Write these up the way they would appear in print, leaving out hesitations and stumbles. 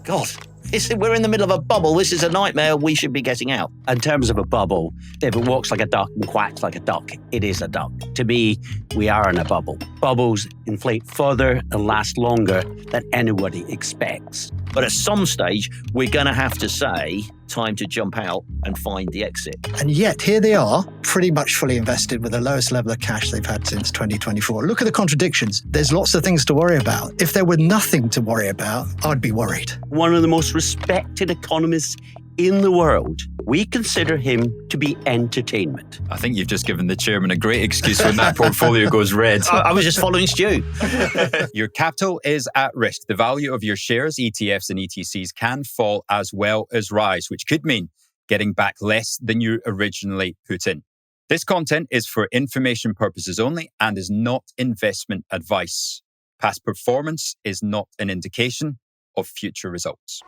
God, we're in the middle of a bubble. This is a nightmare. We should be getting out. In terms of a bubble, if it walks like a duck and quacks like a duck, it is a duck. To me, we are in a bubble. Bubbles inflate further and last longer than anybody expects. But at some stage, we're going to have to say, time to jump out and find the exit. And yet, here they are, pretty much fully invested with the lowest level of cash they've had since 2024. Look at the contradictions. There's lots of things to worry about. If there were nothing to worry about, I'd be worried. One of the most respected economists in the world, we consider him to be entertainment. I think you've just given the chairman a great excuse when that portfolio goes red. I was just following Stu. Your capital is at risk. The value of your shares, ETFs and ETCs can fall as well as rise, which could mean getting back less than you originally put in. This content is for information purposes only and is not investment advice. Past performance is not an indication of future results.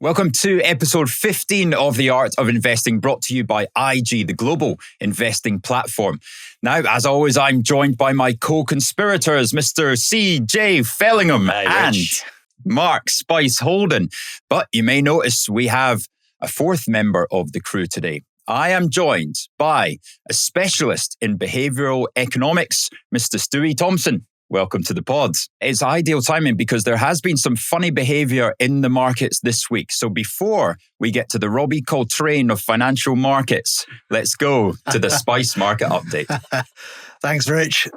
Welcome to episode 15 of The Art of Investing, brought to you by IG, the global investing platform. Now, as always, I'm joined by my co-conspirators, Mr. CJ Fellingham and Mark Spice Holden. But you may notice we have a fourth member of the crew today. I am joined by a specialist in behavioural economics, Mr. Stuart Thompson. Welcome to the pod. It's ideal timing because there has been some funny behaviour in the markets this week. So before we get to the Robbie Coltrane of financial markets, let's go to the Spice market update. Thanks, Rich.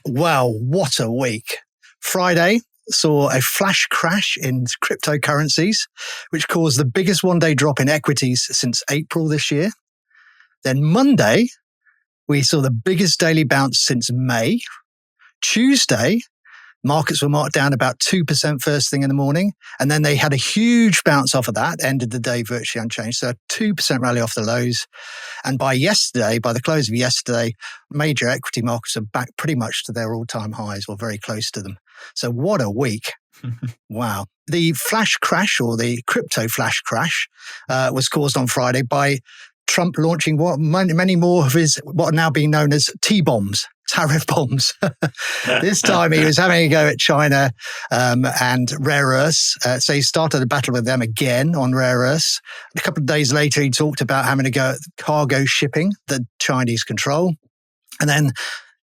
Well, what a week. Friday saw a flash crash in cryptocurrencies, which caused the biggest one-day drop in equities since April this year. Then Monday, we saw the biggest daily bounce since May. Tuesday, markets were marked down about 2% first thing in the morning, and then they had a huge bounce off of that, ended the day virtually unchanged. So a 2% rally off the lows. And by the close of yesterday, major equity markets are back pretty much to their all-time highs or very close to them. So what a week. Wow. The flash crash, or the crypto flash crash, was caused on Friday by Trump launching many more of his what are now being known as T-bombs, tariff bombs. This time he was having a go at China and rare earths. So he started a battle with them again on rare earths. A couple of days later, he talked about having to go at cargo shipping that Chinese control. And then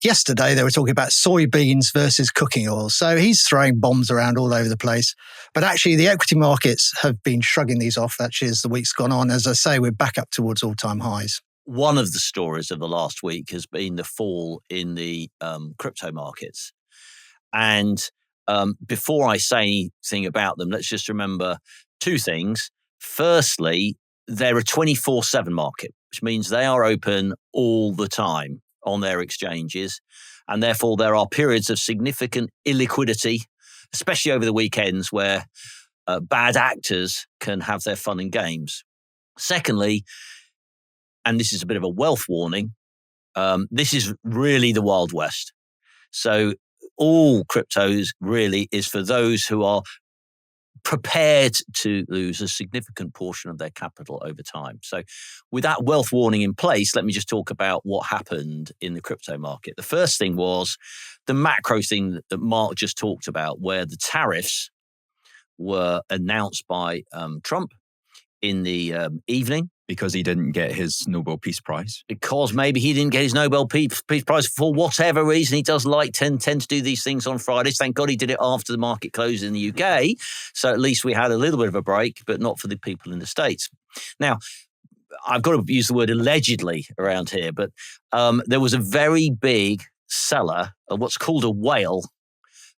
yesterday, they were talking about soybeans versus cooking oil. So he's throwing bombs around all over the place. But actually, the equity markets have been shrugging these off, actually, as the week's gone on. As I say, we're back up towards all-time highs. One of the stories of the last week has been the fall in the crypto markets. And before I say anything about them, let's just remember two things. Firstly, they're a 24/7 market, which means they are open all the time on their exchanges, and therefore there are periods of significant illiquidity, especially over the weekends, where bad actors can have their fun and games. Secondly, and this is a bit of a wealth warning, this is really the Wild West. So all cryptos really is for those who are prepared to lose a significant portion of their capital over time. So with that wealth warning in place, let me just talk about what happened in the crypto market. The first thing was the macro thing that Mark just talked about, where the tariffs were announced by Trump in the evening. Because he didn't get his Nobel Peace Prize. Because maybe he didn't get his Nobel Peace Prize for whatever reason. He does tend to do these things on Fridays. Thank God he did it after the market closed in the UK. So at least we had a little bit of a break, but not for the people in the States. Now, I've got to use the word allegedly around here, but there was a very big seller, what's called a whale,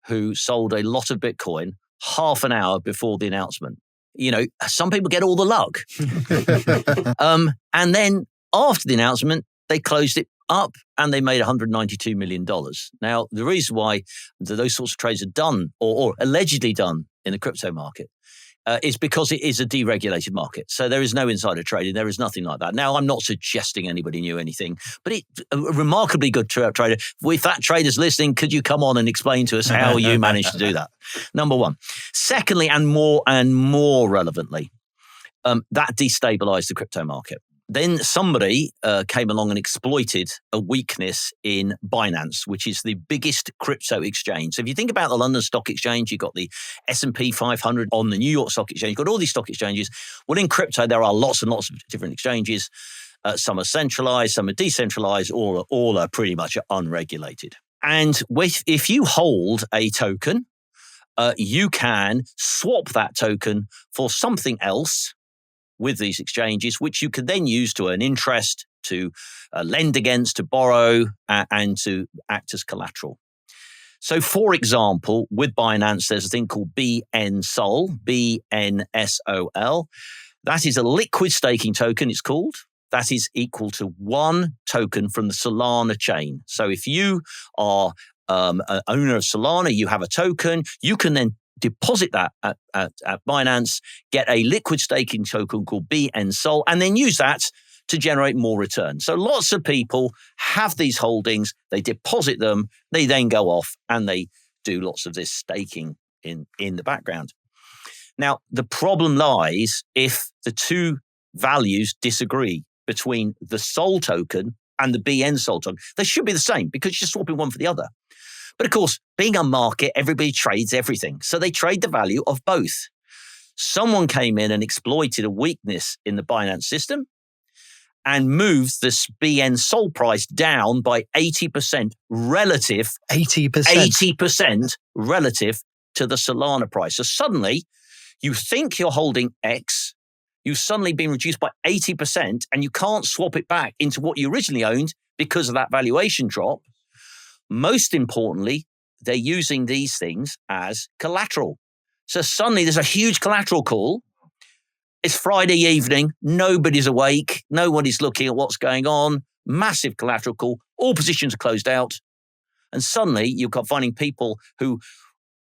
who sold a lot of Bitcoin half an hour before the announcement. You know, some people get all the luck. And then after the announcement, they closed it up and they made $192 million. Now, the reason why those sorts of trades are done or allegedly done in the crypto market is because it is a deregulated market. So there is no insider trading. There is nothing like that. Now, I'm not suggesting anybody knew anything, but a remarkably good trader. If that trader's listening, could you come on and explain to us how you managed to do that? Number one. Secondly, and more relevantly, that destabilized the crypto market. Then somebody came along and exploited a weakness in Binance, which is the biggest crypto exchange. So if you think about the London Stock Exchange, you've got the S&P 500 on the New York Stock Exchange, you've got all these stock exchanges. Well, in crypto, there are lots and lots of different exchanges. Some are centralized, some are decentralized, all are pretty much unregulated. And if you hold a token, you can swap that token for something else with these exchanges, which you can then use to earn interest, to lend against, to borrow, and to act as collateral. So, for example, with Binance, there's a thing called BNSOL, B-N-S-O-L. That is a liquid staking token, it's called. That is equal to one token from the Solana chain. So if you are an owner of Solana, you have a token, you can then deposit that at Binance, get a liquid staking token called BNSOL, and then use that to generate more return. So lots of people have these holdings, they deposit them, they then go off and they do lots of this staking in the background. Now, the problem lies if the two values disagree between the SOL token and the BNSOL token. They should be the same because you're swapping one for the other. But of course, being a market, everybody trades everything. So they trade the value of both. Someone came in and exploited a weakness in the Binance system and moved this BNSOL price down by 80% relative. 80%? 80% relative to the Solana price. So suddenly, you think you're holding X, you've suddenly been reduced by 80% and you can't swap it back into what you originally owned because of that valuation drop. Most importantly, they're using these things as collateral. So suddenly there's a huge collateral call. It's Friday evening. Nobody's awake. Nobody's looking at what's going on. Massive collateral call. All positions are closed out. And suddenly you've got finding people who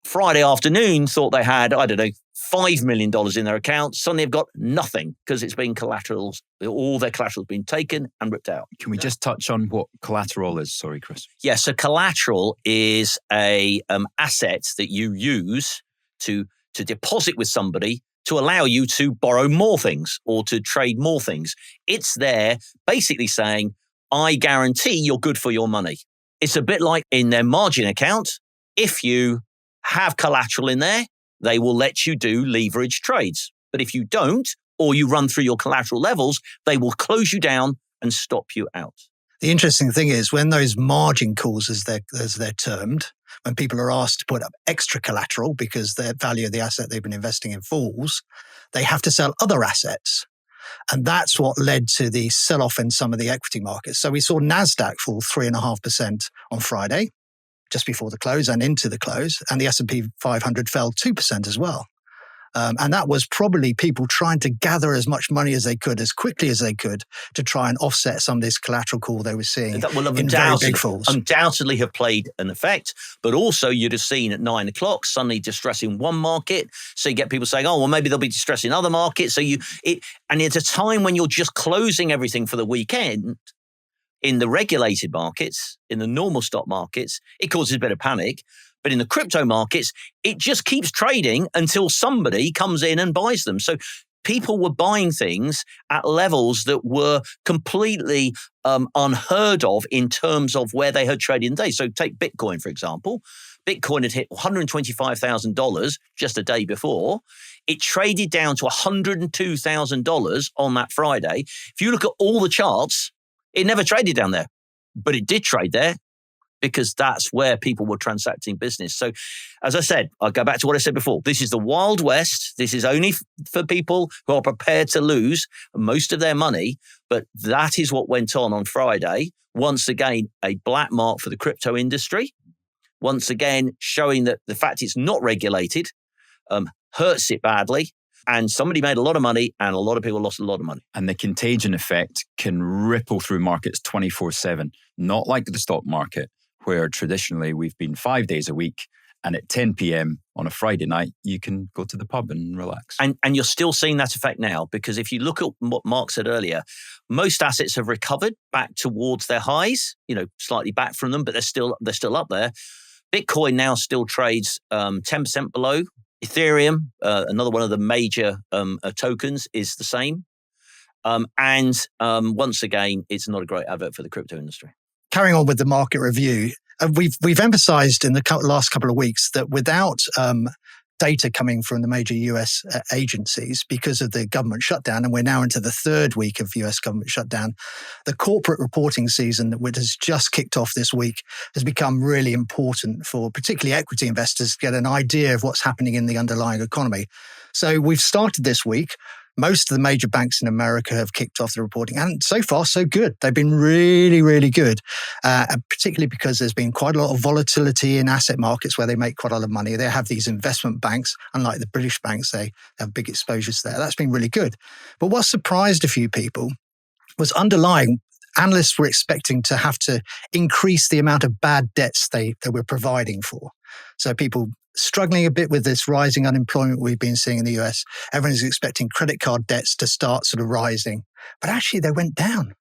Friday afternoon thought they had, I don't know, $5 million in their account. Suddenly they've got nothing because it's been collateral. All their collateral has been taken and ripped out. Can we just touch on what collateral is? Sorry, Chris. Yeah, so collateral is a asset that you use to deposit with somebody to allow you to borrow more things or to trade more things. It's there basically saying, I guarantee you're good for your money. It's a bit like in their margin account. If you have collateral in there, they will let you do leverage trades. But if you don't, or you run through your collateral levels, they will close you down and stop you out. The interesting thing is when those margin calls, as they're termed, when people are asked to put up extra collateral because the value of the asset they've been investing in falls, they have to sell other assets. And that's what led to the sell-off in some of the equity markets. So we saw NASDAQ fall 3.5% on Friday, just before the close and into the close, and the S&P 500 fell 2% as well. And that was probably people trying to gather as much money as they could, as quickly as they could, to try and offset some of this collateral call they were seeing in very big falls. Undoubtedly have played an effect, but also you'd have seen at 9 o'clock suddenly distress in one market. So you get people saying, oh, well, maybe there'll be distress in other markets. And it's a time when you're just closing everything for the weekend. In the regulated markets, in the normal stock markets, it causes a bit of panic. But in the crypto markets, it just keeps trading until somebody comes in and buys them. So people were buying things at levels that were completely unheard of in terms of where they had traded in days. So take Bitcoin, for example. Bitcoin had hit $125,000 just a day before. It traded down to $102,000 on that Friday. If you look at all the charts, it never traded down there, but it did trade there because that's where people were transacting business. So, as I said, I'll go back to what I said before. This is the Wild West. This is only for people who are prepared to lose most of their money. But that is what went on Friday. Once again, a black mark for the crypto industry. Once again, showing that the fact it's not regulated hurts it badly. And somebody made a lot of money and a lot of people lost a lot of money. And the contagion effect can ripple through markets 24/7, not like the stock market, where traditionally we've been 5 days a week. And at 10 p.m. on a Friday night, you can go to the pub and relax. And you're still seeing that effect now, because if you look at what Mark said earlier, most assets have recovered back towards their highs, slightly back from them, but they're still up there. Bitcoin now still trades 10% below Ethereum, another one of the major tokens, is the same. And once again, it's not a great advert for the crypto industry. Carrying on with the market review, we've emphasized in the last couple of weeks that without data coming from the major US agencies because of the government shutdown, and we're now into the third week of US government shutdown, the corporate reporting season that has just kicked off this week has become really important for particularly equity investors to get an idea of what's happening in the underlying economy. So we've started this week. Most of the major banks in America have kicked off the reporting, and so far, so good. They've been really, really good, and particularly because there's been quite a lot of volatility in asset markets where they make quite a lot of money. They have these investment banks, unlike the British banks, they have big exposures there. That's been really good. But what surprised a few people was underlying. Analysts were expecting to have to increase the amount of bad debts they were providing for. So people struggling a bit with this rising unemployment we've been seeing in the US. Everyone's expecting credit card debts to start sort of rising. But actually they went down.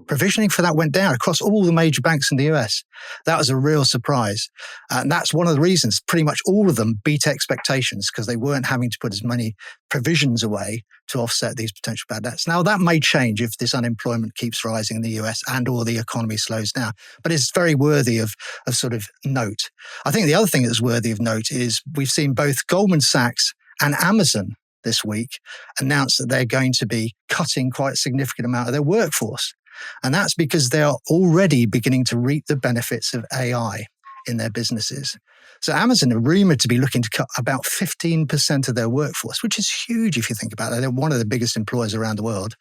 Provisioning for that went down across all the major banks in the US. That was a real surprise. And that's one of the reasons pretty much all of them beat expectations, because they weren't having to put as many provisions away to offset these potential bad debts. Now, that may change if this unemployment keeps rising in the US and or the economy slows down. But it's very worthy of sort of note. I think the other thing that's worthy of note is we've seen both Goldman Sachs and Amazon this week announce that they're going to be cutting quite a significant amount of their workforce. And that's because they are already beginning to reap the benefits of AI in their businesses. So Amazon are rumored to be looking to cut about 15% of their workforce, which is huge if you think about it. They're one of the biggest employers around the world.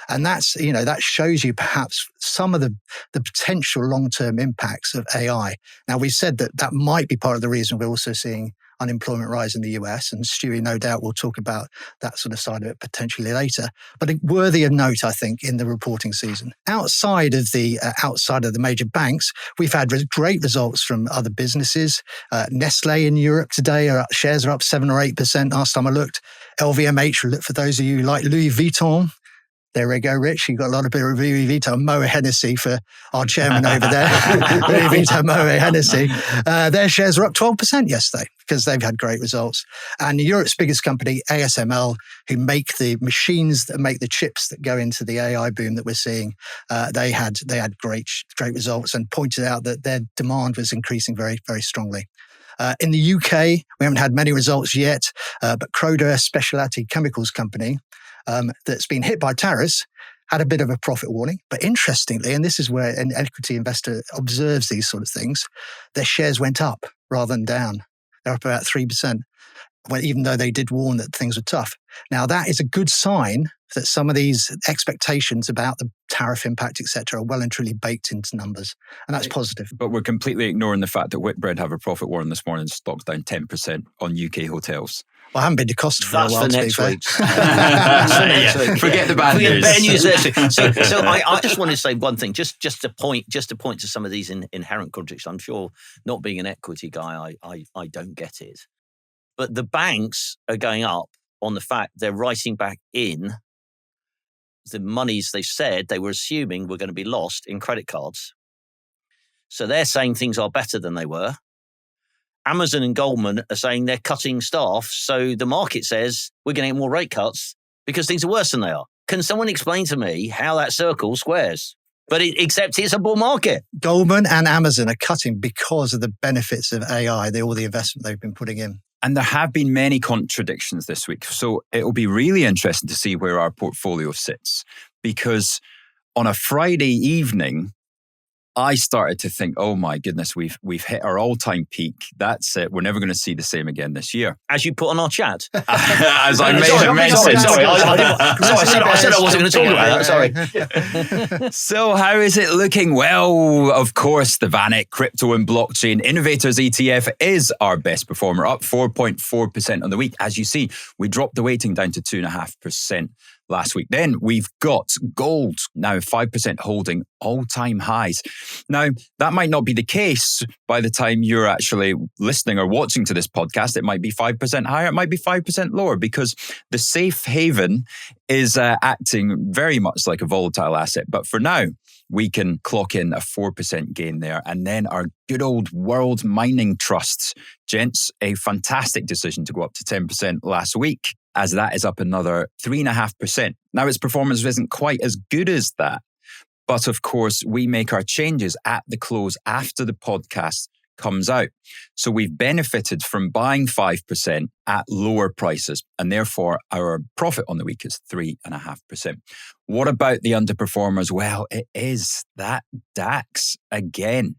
And that's, that shows you perhaps some of the potential long-term impacts of AI. Now, we said that might be part of the reason we're also seeing unemployment rise in the US, and Stewie no doubt will talk about that sort of side of it potentially later. But worthy of note, I think, in the reporting season. Outside of the major banks, we've had great results from other businesses. Nestle in Europe today, shares are up 7 or 8% last time I looked. LVMH, for those of you who like Louis Vuitton, there we go, Rich. You've got a lot of bit of Louis Vuitton. Moet Hennessy for our chairman over there. Louis Vuitton, Moet Hennessy. Their shares were up 12% yesterday because they've had great results. And Europe's biggest company, ASML, who make the machines that make the chips that go into the AI boom that we're seeing, they had great results and pointed out that their demand was increasing very, very strongly. In the UK, we haven't had many results yet, but Croda, a specialty chemicals company, that's been hit by tariffs, had a bit of a profit warning. But interestingly, and this is where an equity investor observes these sort of things, their shares went up rather than down. They're up about 3%, even though they did warn that things were tough. Now, that is a good sign that some of these expectations about the tariff impact, etc., are well and truly baked into numbers. And that's positive. But we're completely ignoring the fact that Whitbread have a profit warning this morning, stock's down 10% on UK hotels. Well, I haven't been to Costa for a while. That's for next week. Forget the bad news. Bad news there. So I just want to say one thing, just to point to some of these inherent contradictions. I'm sure, not being an equity guy, I don't get it. But the banks are going up on the fact they're writing back in the monies they said they were assuming were going to be lost in credit cards. So they're saying things are better than they were. Amazon and Goldman are saying they're cutting staff, so the market says we're going to get more rate cuts because things are worse than they are. Can someone explain to me how that circle squares? But except it's a bull market. Goldman and Amazon are cutting because of the benefits of AI, all the investment they've been putting in. And there have been many contradictions this week. So it'll be really interesting to see where our portfolio sits. Because on a Friday evening, I started to think, oh my goodness, we've hit our all-time peak. That's it. We're never going to see the same again this year. As you put on our chat. As I made a mention. Sorry, I said I wasn't going to talk about that. Sorry. So how is it looking? Well, of course, the VanEck Crypto and Blockchain Innovators ETF is our best performer, up 4.4% on the week. As you see, we dropped the weighting down to 2.5%. last week. Then we've got gold, now 5% holding all-time highs. Now, that might not be the case by the time you're actually listening or watching to this podcast. It might be 5% higher, it might be 5% lower, because the safe haven is acting very much like a volatile asset. But for now, we can clock in a 4% gain there. And then our good old world mining trusts. Gents, a fantastic decision to go up to 10% last week, as that is up another 3.5%. Now, its performance isn't quite as good as that. But of course, we make our changes at the close after the podcast comes out. So we've benefited from buying 5% at lower prices, and therefore our profit on the week is 3.5%. What about the underperformers? Well, it is that DAX again.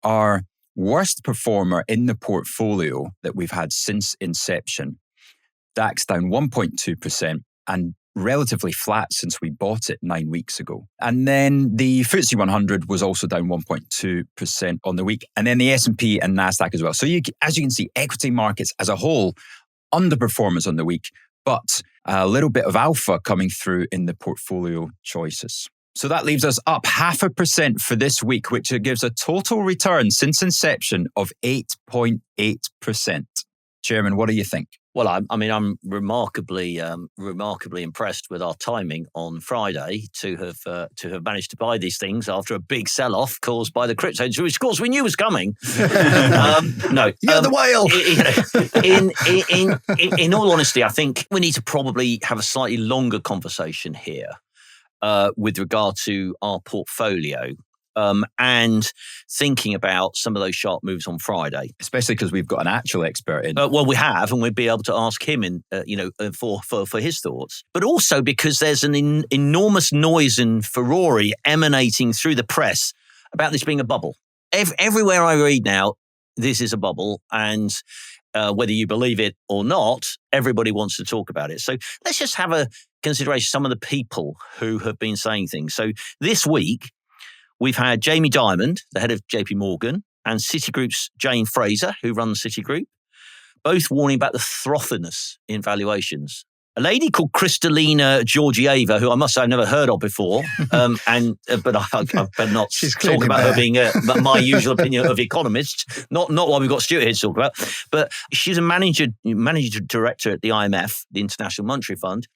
Our worst performer in the portfolio that we've had since inception. DAX down 1.2% and relatively flat since we bought it 9 weeks ago. And then the FTSE 100 was also down 1.2% on the week. And then the S&P and NASDAQ as well. So as you can see, equity markets as a whole, underperformers on the week, but a little bit of alpha coming through in the portfolio choices. So that leaves us up 0.5% for this week, which gives a total return since inception of 8.8%. Chairman, what do you think? Well, I'm remarkably impressed with our timing on Friday to have managed to buy these things after a big sell-off caused by the crypto, which of course we knew was coming. You're the whale. In all honesty, I think we need to probably have a slightly longer conversation here with regard to our portfolio. And thinking about some of those sharp moves on Friday, especially because we've got an actual expert in. Well, we have, and we'd be able to ask him for his thoughts. But also because there's an enormous noise and furore emanating through the press about this being a bubble. Everywhere I read now, this is a bubble, and whether you believe it or not, everybody wants to talk about it. So let's just have a consideration of some of the people who have been saying things. So this week, we've had Jamie Dimon, the head of JP Morgan, and Citigroup's Jane Fraser, who runs Citigroup, both warning about the frothiness in valuations. A lady called Kristalina Georgieva, who I must say I've never heard of before, but I better not talk about her being my usual opinion of economist. Not why we've got Stuart here to talk about, but she's a managing director at the IMF, the International Monetary Fund,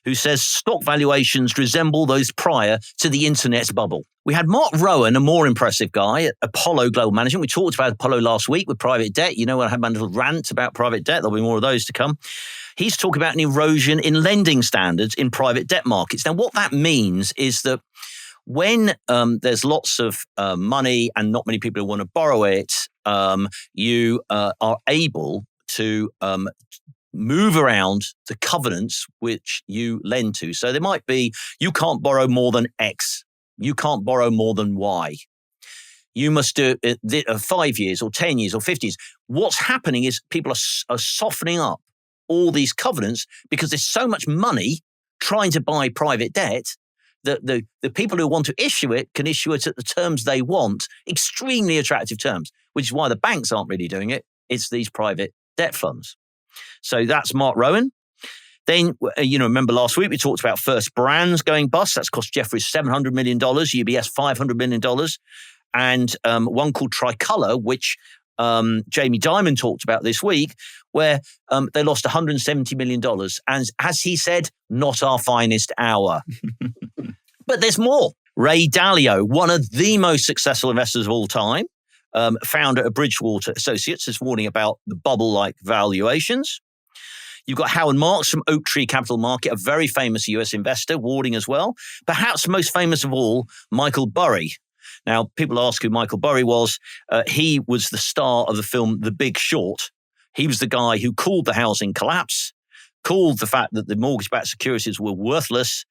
who says stock valuations resemble those prior to the internet's bubble. We had Mark Rowan, a more impressive guy at Apollo Global Management. We talked about Apollo last week with private debt. You know, when I had my little rant about private debt, there'll be more of those to come. He's talking about an erosion in lending standards in private debt markets. Now, what that means is that when there's lots of money and not many people who want to borrow it, you are able to move around the covenants which you lend to. So there might be, you can't borrow more than X. You can't borrow more than Y. You must do it 5 years or 10 years or 50 years. What's happening is people are softening up all these covenants because there's so much money trying to buy private debt that the people who want to issue it can issue it at the terms they want, extremely attractive terms, which is why the banks aren't really doing it. It's these private debt funds. So that's Mark Rowan. Then, remember last week we talked about First Brands going bust. That's cost Jefferies $700 million, UBS $500 million. And one called Tricolor, which Jamie Dimon talked about this week, where they lost $170 million. And as he said, not our finest hour. But there's more. Ray Dalio, one of the most successful investors of all time, founder of Bridgewater Associates, is warning about the bubble-like valuations. You've got Howard Marks from Oaktree Capital Market, a very famous US investor, warning as well. Perhaps most famous of all, Michael Burry. Now, people ask who Michael Burry was. He was the star of the film The Big Short. He was the guy who called the housing collapse, called the fact that the mortgage-backed securities were worthless,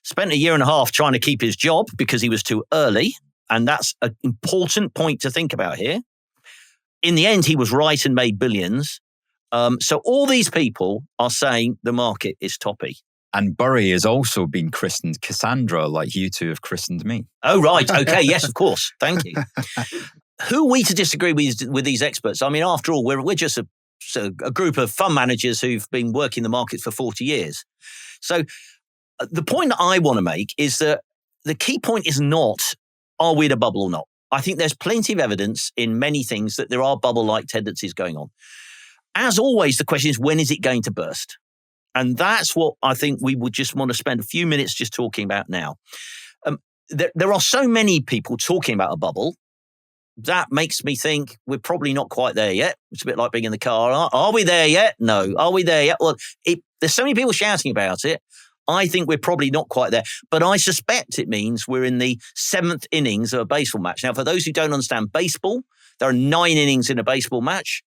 spent a year and a half trying to keep his job because he was too early. And that's an important point to think about here. In the end, he was right and made billions. So all these people are saying the market is toppy. And Burry has also been christened Cassandra, like you two have christened me. Oh, right. Okay. Yes, of course. Thank you. Who are we to disagree with these experts? I mean, after all, we're just a group of fund managers who've been working the markets for 40 years. So The point that I want to make is that the key point is not, are we in a bubble or not? I think there's plenty of evidence in many things that there are bubble-like tendencies going on. As always, the question is, when is it going to burst? And that's what I think we would just want to spend a few minutes just talking about now. There are so many people talking about a bubble. That makes me think we're probably not quite there yet. It's a bit like being in the car. Are we there yet? No. Are we there yet? Well, there's so many people shouting about it. I think we're probably not quite there. But I suspect it means we're in the 7th innings of a baseball match. Now, for those who don't understand baseball, there are 9 innings in a baseball match.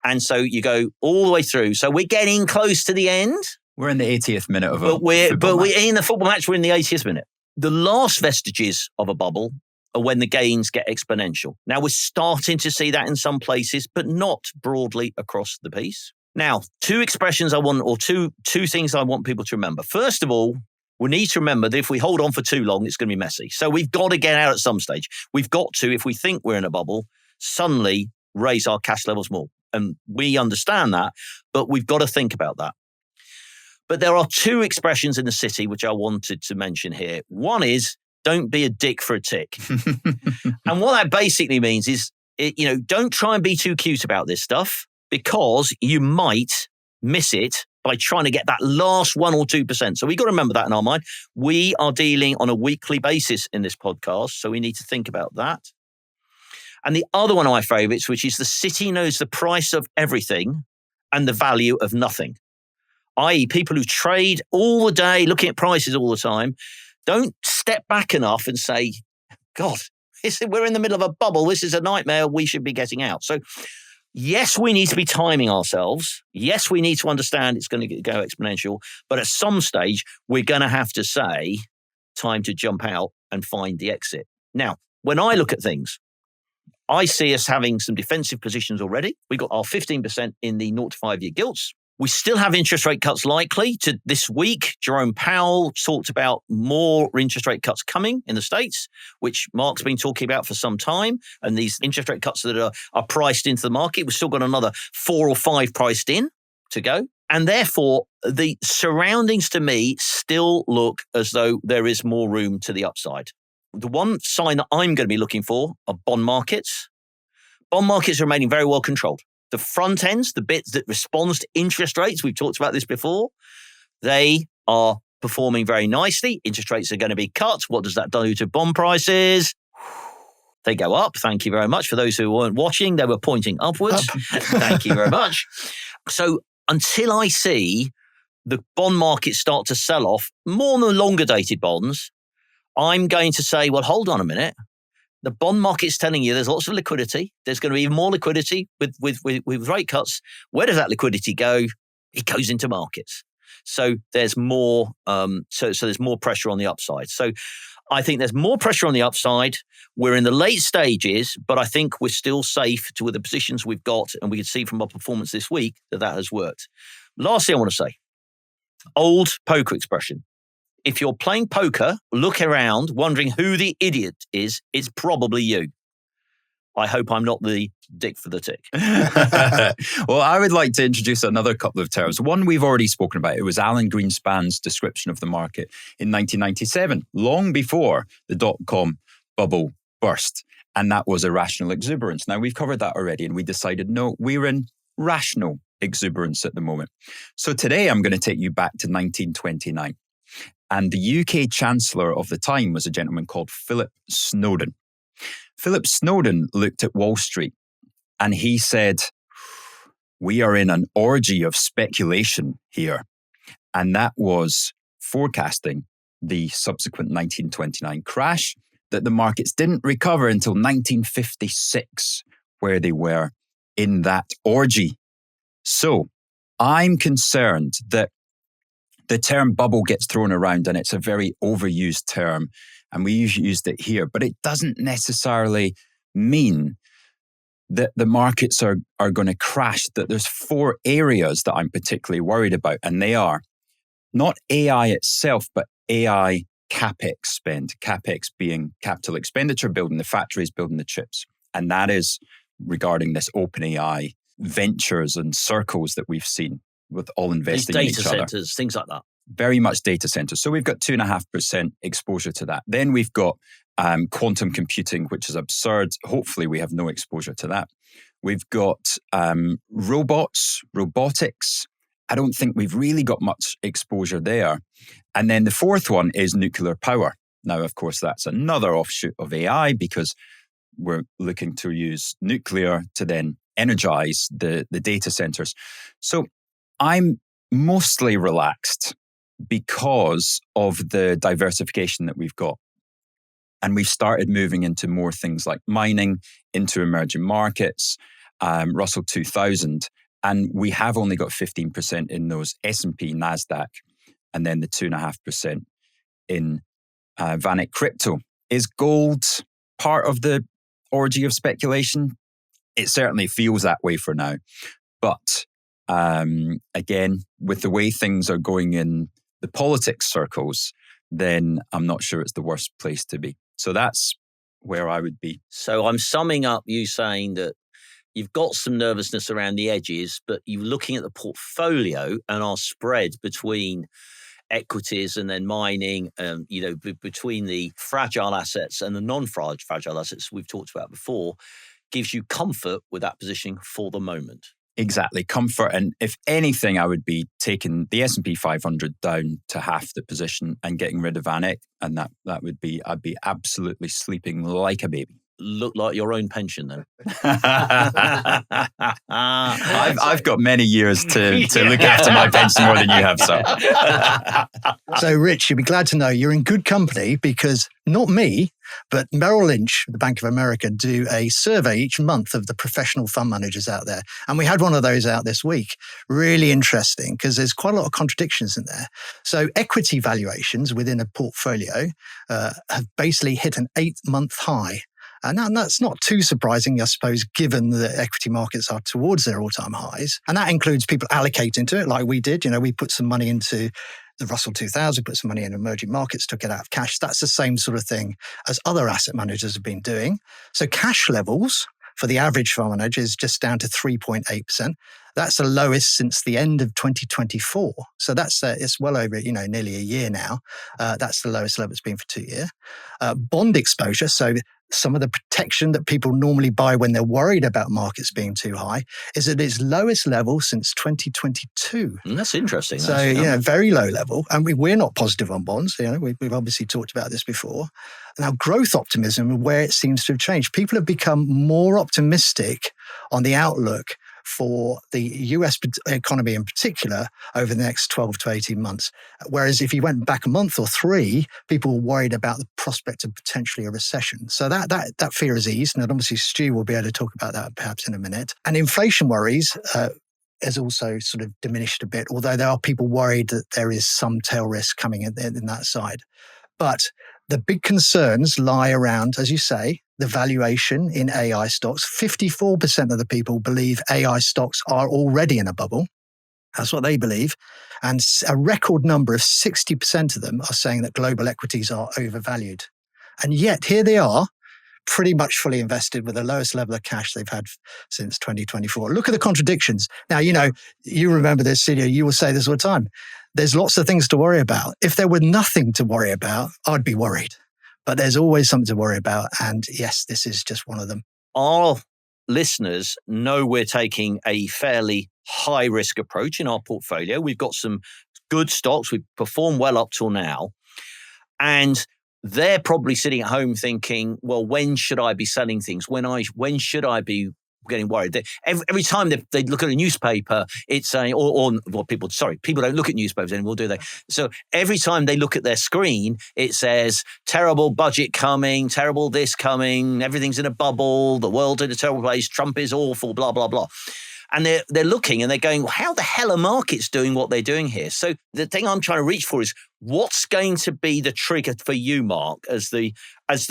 And so you go all the way through. So we're getting close to the end. We're in the 80th minute of a But we're in the football match, we're in the 80th minute. The last vestiges of a bubble are when the gains get exponential. Now, we're starting to see that in some places, but not broadly across the piece. Now, two things I want people to remember. First of all, we need to remember that if we hold on for too long, it's going to be messy. So we've got to get out at some stage. We've got to, if we think we're in a bubble, suddenly raise our cash levels more. And we understand that, but we've got to think about that. But there are 2 expressions in the city which I wanted to mention here. One is, don't be a dick for a tick. And what that basically means is, don't try and be too cute about this stuff, because you might miss it by trying to get that last 1 or 2%. So we've got to remember that in our mind. We are dealing on a weekly basis in this podcast, so we need to think about that. And the other one of my favourites, which is the city knows the price of everything and the value of nothing. I.e., people who trade all the day, looking at prices all the time, don't step back enough and say, God, we're in the middle of a bubble. This is a nightmare. We should be getting out. So yes, we need to be timing ourselves. Yes, we need to understand it's going to go exponential. But at some stage, we're going to have to say, time to jump out and find the exit. Now, when I look at things, I see us having some defensive positions already. We got our 15% in the 0 to 5 year gilts. We still have interest rate cuts likely to this week. Jerome Powell talked about more interest rate cuts coming in the States, which Mark's been talking about for some time. And these interest rate cuts that are priced into the market, we've still got another 4 or 5 priced in to go. And therefore, the surroundings to me still look as though there is more room to the upside. The one sign that I'm going to be looking for are bond markets. Bond markets are remaining very well controlled. The front ends, the bits that responds to interest rates, we've talked about this before, they are performing very nicely. Interest rates are going to be cut. What does that do to bond prices? They go up. Thank you very much. For those who weren't watching, they were pointing upwards. Thank you very much. So until I see the bond market start to sell off more than longer dated bonds, I'm going to say, well, hold on a minute. The bond market's telling you there's lots of liquidity. There's going to be even more liquidity with rate cuts. Where does that liquidity go? It goes into markets. So there's more. So there's more pressure on the upside. So I think there's more pressure on the upside. We're in the late stages, but I think we're still safe with the positions we've got, and we can see from our performance this week that has worked. Lastly, I want to say, old poker expression. If you're playing poker, look around, wondering who the idiot is, it's probably you. I hope I'm not the dick for the tick. Well, I would like to introduce another couple of terms. One we've already spoken about. It was Alan Greenspan's description of the market in 1997, long before the dot-com bubble burst. And that was irrational exuberance. Now, we've covered that already, and we decided, no, we're in rational exuberance at the moment. So today I'm going to take you back to 1929. And the UK Chancellor of the time was a gentleman called Philip Snowden. Philip Snowden looked at Wall Street and he said, we are in an orgy of speculation here. And that was forecasting the subsequent 1929 crash, that the markets didn't recover until 1956, where they were in that orgy. So I'm concerned that the term bubble gets thrown around and it's a very overused term, and we usually used it here, but it doesn't necessarily mean that the markets are going to crash. That there's 4 areas that I'm particularly worried about, and they are not AI itself, but AI CapEx spend. CapEx being capital expenditure, building the factories, building the chips. And that is regarding this OpenAI ventures and circles that we've seen with all investing in each other. Data centers, things like that. very much data centers. So we've got 2.5% exposure to that. Then we've got quantum computing, which is absurd. Hopefully we have no exposure to that. We've got robotics. I don't think we've really got much exposure there. And then the fourth one is nuclear power. Now, of course, that's another offshoot of AI because we're looking to use nuclear to then energize the data centers. So I'm mostly relaxed because of the diversification that we've got. And we've started moving into more things like mining, into emerging markets, Russell 2000. And we have only got 15% in those S&P, NASDAQ, and then the 2.5% in VanEck Crypto. Is gold part of the orgy of speculation? It certainly feels that way for now. But again, with the way things are going in the politics circles, then I'm not sure it's the worst place to be. So that's where I would be. So I'm summing up you saying that you've got some nervousness around the edges, but you're looking at the portfolio and our spread between equities and then mining, between the fragile assets and the non-fragile assets we've talked about before, gives you comfort with that positioning for the moment. Exactly, comfort. And if anything, I would be taking the S&P 500 down to half the position and getting rid of VanEck. And that would be, I'd be absolutely sleeping like a baby. Look like your own pension then. I've got many years to look after my pension more than you have, so. So, Rich, you'll be glad to know you're in good company because not me, but Merrill Lynch, the Bank of America, do a survey each month of the professional fund managers out there. And we had one of those out this week. Really interesting because there's quite a lot of contradictions in there. So equity valuations within a portfolio have basically hit an 8-month high. And that's not too surprising, I suppose, given that equity markets are towards their all-time highs. And that includes people allocating to it like we did. We put some money into the Russell 2000, put some money in emerging markets, took it out of cash. That's the same sort of thing as other asset managers have been doing. So cash levels for the average fund manager is just down to 3.8%. That's the lowest since the end of 2024. So that's it's well over, nearly a year now. That's the lowest level it's been for 2 years. Bond exposure, so some of the protection that people normally buy when they're worried about markets being too high, is at its lowest level since 2022. That's interesting. So, very low level. And we're not positive on bonds. We've obviously talked about this before. Now, growth optimism, where it seems to have changed. People have become more optimistic on the outlook for the US economy in particular over the next 12 to 18 months. Whereas if you went back a month or 3, people were worried about the prospect of potentially a recession. So that fear is eased. And obviously Stu will be able to talk about that perhaps in a minute. And inflation worries has also sort of diminished a bit, although there are people worried that there is some tail risk coming in that side. But the big concerns lie around, as you say, the valuation in AI stocks. 54% of the people believe AI stocks are already in a bubble. That's what they believe. And a record number of 60% of them are saying that global equities are overvalued. And yet here they are, pretty much fully invested with the lowest level of cash they've had since 2024. Look at the contradictions. Now, you remember this, you will say this all the time. There's lots of things to worry about. If there were nothing to worry about, I'd be worried. But there's always something to worry about. And yes, this is just one of them. Our listeners know we're taking a fairly high risk approach in our portfolio. We've got some good stocks. We've performed well up till now. And they're probably sitting at home thinking, well, when should I be selling things? When should I be getting worried? Every time they look at a newspaper, it's saying, people don't look at newspapers anymore, do they? So every time they look at their screen, it says, terrible budget coming, terrible this coming, everything's in a bubble, the world's in a terrible place, Trump is awful, blah, blah, blah. And they're looking and they're going, well, how the hell are markets doing what they're doing here? So the thing I'm trying to reach for is, what's going to be the trigger for you, Mark, as the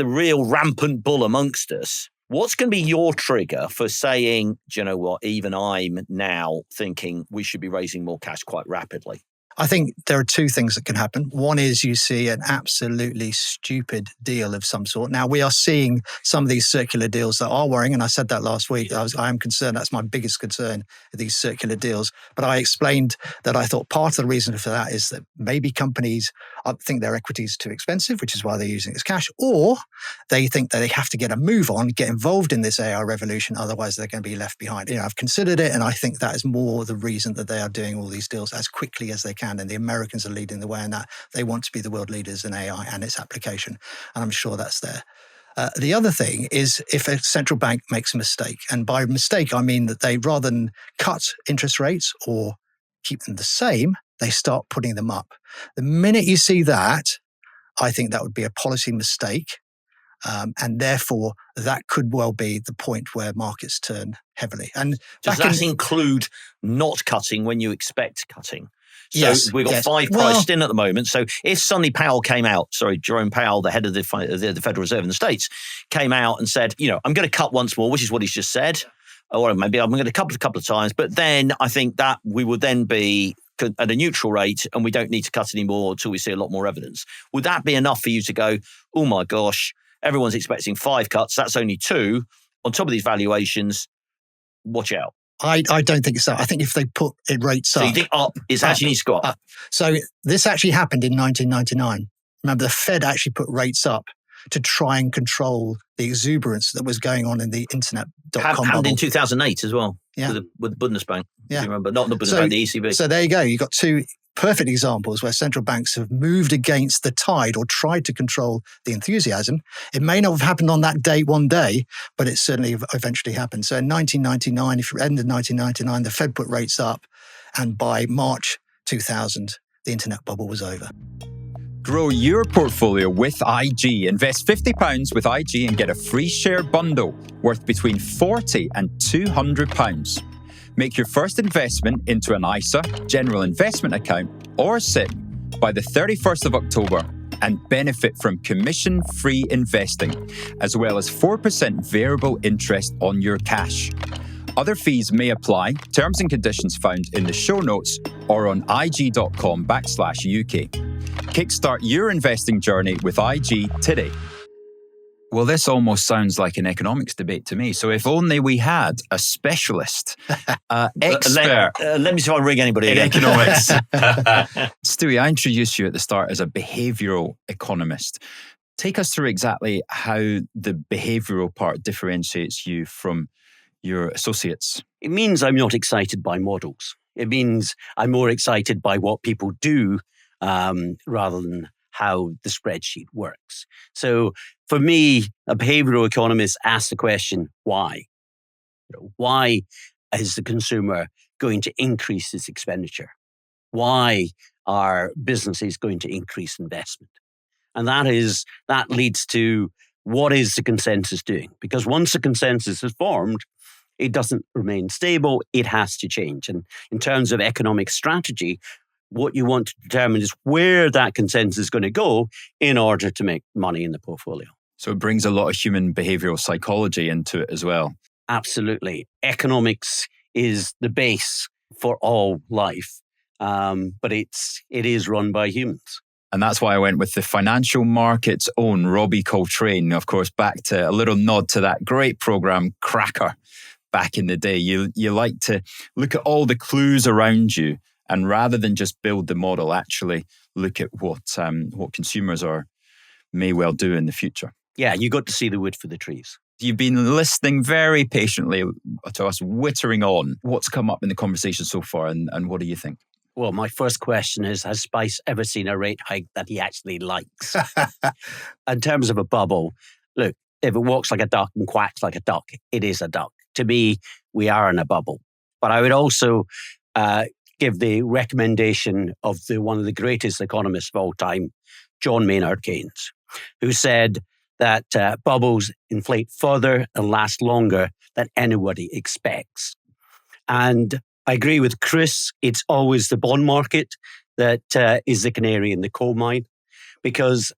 real rampant bull amongst us? What's going to be your trigger for saying, do you know what, even I'm now thinking we should be raising more cash quite rapidly? I think there are two things that can happen. One is you see an absolutely stupid deal of some sort. Now, we are seeing some of these circular deals that are worrying, and I said that last week. I am concerned. That's my biggest concern, these circular deals. But I explained that I thought part of the reason for that is that maybe companies think their equity is too expensive, which is why they're using it as cash, or they think that they have to get a move on, get involved in this AI revolution, otherwise they're going to be left behind. I've considered it, and I think that is more the reason that they are doing all these deals as quickly as they can. And the Americans are leading the way in that. They want to be the world leaders in AI and its application. And I'm sure that's there. The other thing is if a central bank makes a mistake, and by mistake, I mean that they, rather than cut interest rates or keep them the same, they start putting them up. The minute you see that, I think that would be a policy mistake. And therefore, that could well be the point where markets turn heavily. And does that include not cutting when you expect cutting? So yes, we've got 5 priced in at the moment. So if Jerome Powell, the head of the Federal Reserve in the States, came out and said, I'm going to cut once more, which is what he's just said, or maybe I'm going to cut a couple of times, but then I think that we would then be at a neutral rate and we don't need to cut anymore until we see a lot more evidence. Would that be enough for you to go, oh my gosh, everyone's expecting 5 cuts, that's only 2. On top of these valuations, watch out. I don't think so. I think if they put rates up... So you think up is actually needs to go up? So this actually happened in 1999. Remember, the Fed actually put rates up to try and control the exuberance that was going on in the internet.com bubble. Happened in 2008 as well, with the Bundesbank. Yeah. You remember, not the Bundesbank, the ECB. So there you go. You've got 2 perfect examples where central banks have moved against the tide or tried to control the enthusiasm. It may not have happened on that day, one day, but it certainly eventually happened. So in 1999, if you ended 1999, the Fed put rates up, and by March 2000, the internet bubble was over. Grow your portfolio with IG. Invest £50 with IG and get a free share bundle worth between £40 and £200. Make your first investment into an ISA, general investment account, or SIP by the 31st of October and benefit from commission-free investing, as well as 4% variable interest on your cash. Other fees may apply. Terms and conditions found in the show notes or on ig.com/UK. Kickstart your investing journey with IG today. Well, this almost sounds like an economics debate to me. So if only we had a specialist, expert. Let me see if I ring anybody in again. economics. Stewie, I introduced you at the start as a behavioural economist. Take us through exactly how the behavioural part differentiates you from your associates. It means I'm not excited by models. It means I'm more excited by what people do rather than how the spreadsheet works. So for me, a behavioral economist asks the question, why? Why is the consumer going to increase its expenditure? Why are businesses going to increase investment? And that leads to what is the consensus doing? Because once the consensus is formed, it doesn't remain stable, it has to change. And in terms of economic strategy, what you want to determine is where that consensus is going to go in order to make money in the portfolio. So it brings a lot of human behavioral psychology into it as well. Absolutely. Economics is the base for all life, but it is run by humans. And that's why I went with the financial markets own Robbie Coltrane. Of course, back to a little nod to that great program, Cracker, back in the day. You like to look at all the clues around you, and rather than just build the model, actually look at what consumers may well do in the future. Yeah, you got to see the wood for the trees. You've been listening very patiently to us wittering on. What's come up in the conversation so far, and what do you think? Well, my first question is, has Spice ever seen a rate hike that he actually likes? In terms of a bubble, look, if it walks like a duck and quacks like a duck, it is a duck. To me, we are in a bubble. But I would also give the recommendation of one of the greatest economists of all time, John Maynard Keynes, who said that bubbles inflate further and last longer than anybody expects. And I agree with Chris, it's always the bond market that is the canary in the coal mine, because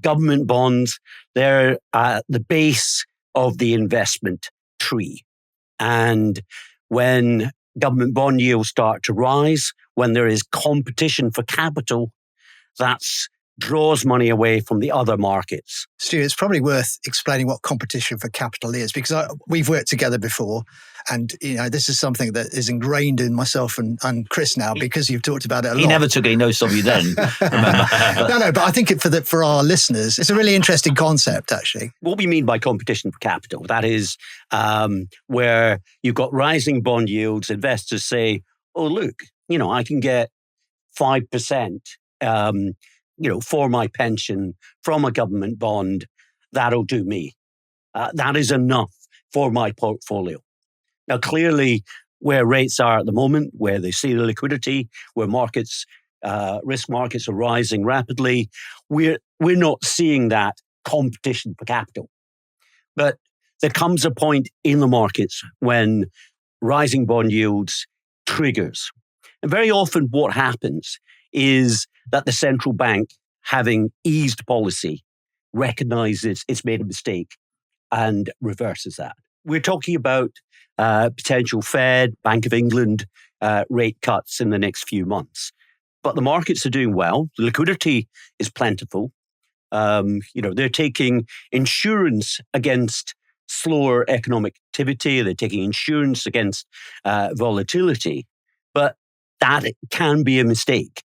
government bonds, they're the base of the investment tree. And when government bond yields start to rise, when there is competition for capital, that draws money away from the other markets. Stuart, it's probably worth explaining what competition for capital is, because we've worked together before, and this is something that is ingrained in myself and Chris now, because you've talked about it a lot. He never took any notice of you then, remember? No, but I think for our listeners, it's a really interesting concept, actually. What we mean by competition for capital, that is where you've got rising bond yields, investors say, oh, look, I can get 5%, for my pension from a government bond. That'll do me. That is enough for my portfolio. Now, clearly, where rates are at the moment, where they see the liquidity, where markets, risk markets are rising rapidly, we're not seeing that competition for capital. But there comes a point in the markets when rising bond yields triggers. And very often what happens is that the central bank, having eased policy, recognizes it's made a mistake and reverses that. We're talking about potential Fed, Bank of England rate cuts in the next few months. But the markets are doing well. The liquidity is plentiful. They're taking insurance against slower economic activity. They're taking insurance against volatility. But that can be a mistake.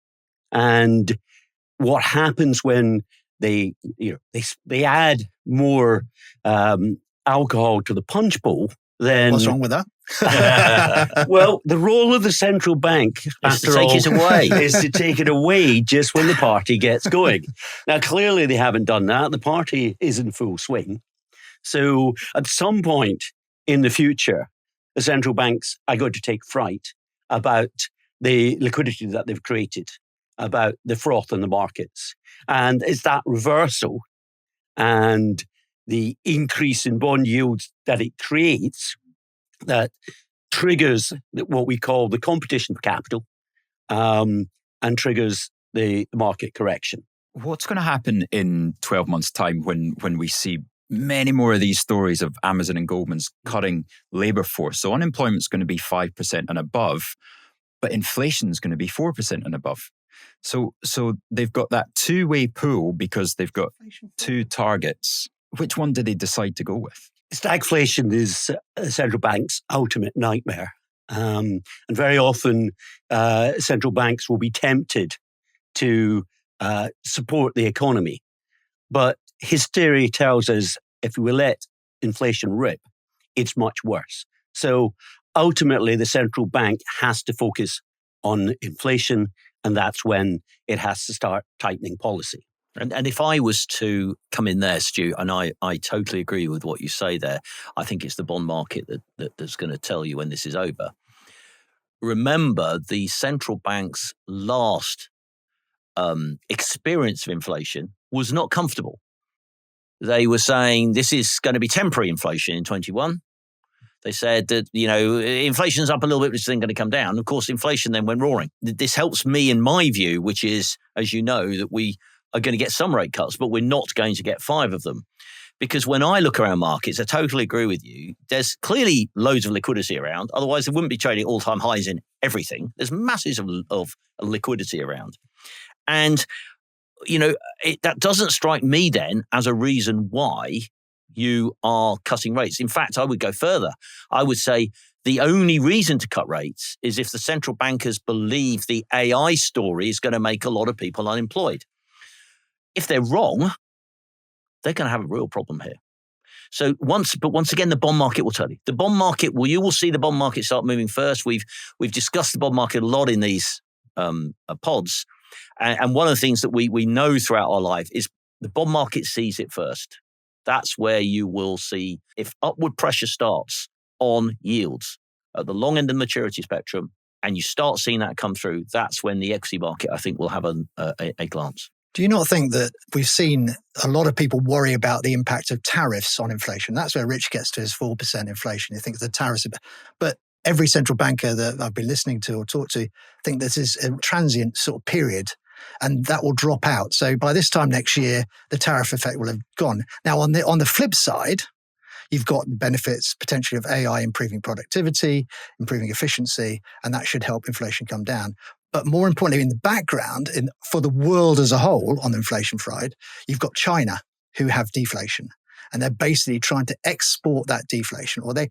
And what happens when they add more alcohol to the punch bowl, then what's wrong with that? Well, the role of the central bank, is to take it away. is to take it away just when the party gets going. Now, clearly they haven't done that. The party is in full swing. So at some point in the future, the central banks are going to take fright about the liquidity that they've created, about the froth in the markets. And it's that reversal and the increase in bond yields that it creates that triggers what we call the competition for capital and triggers the market correction. What's going to happen in 12 months' time when we see many more of these stories of Amazon and Goldman's cutting labour force? So unemployment's going to be 5% and above, but inflation's going to be 4% and above. So they've got that two-way pool because they've got two targets. Which one did they decide to go with? Stagflation is a central bank's ultimate nightmare. And very often, central banks will be tempted to support the economy. But history tells us if we let inflation rip, it's much worse. So ultimately, the central bank has to focus on inflation, and that's when it has to start tightening policy. And if I was to come in there, Stu, and I totally agree with what you say there, I think it's the bond market that's going to tell you when this is over. Remember, the central bank's last experience of inflation was not comfortable. They were saying this is going to be temporary inflation in 21. They said that, inflation's up a little bit, but it's then going to come down. Of course, inflation then went roaring. This helps me in my view, which is, as you know, that we are going to get some rate cuts, but we're not going to get 5 of them. Because when I look around markets, I totally agree with you. There's clearly loads of liquidity around. Otherwise, they wouldn't be trading all-time highs in everything. There's masses of liquidity around. And, that doesn't strike me then as a reason why you are cutting rates. In fact, I would go further. I would say the only reason to cut rates is if the central bankers believe the AI story is going to make a lot of people unemployed. If they're wrong, they're going to have a real problem here. So once again, the bond market will tell you. The bond market, you will see the bond market start moving first. We've discussed the bond market a lot in these pods. And one of the things that we know throughout our life is the bond market sees it first. That's where you will see if upward pressure starts on yields at the long end of the maturity spectrum, and you start seeing that come through, that's when the equity market, I think, will have a glance. Do you not think that we've seen a lot of people worry about the impact of tariffs on inflation? That's where Rich gets to his 4% inflation. He thinks the tariffs, but every central banker that I've been listening to or talked to think this is a transient sort of period, and that will drop out. So by this time next year, the tariff effect will have gone. Now, on the flip side, you've got the benefits potentially of AI improving productivity, improving efficiency, and that should help inflation come down. But more importantly, in the background, for the world as a whole on the inflation side, you've got China who have deflation. And they're basically trying to export that deflation, or they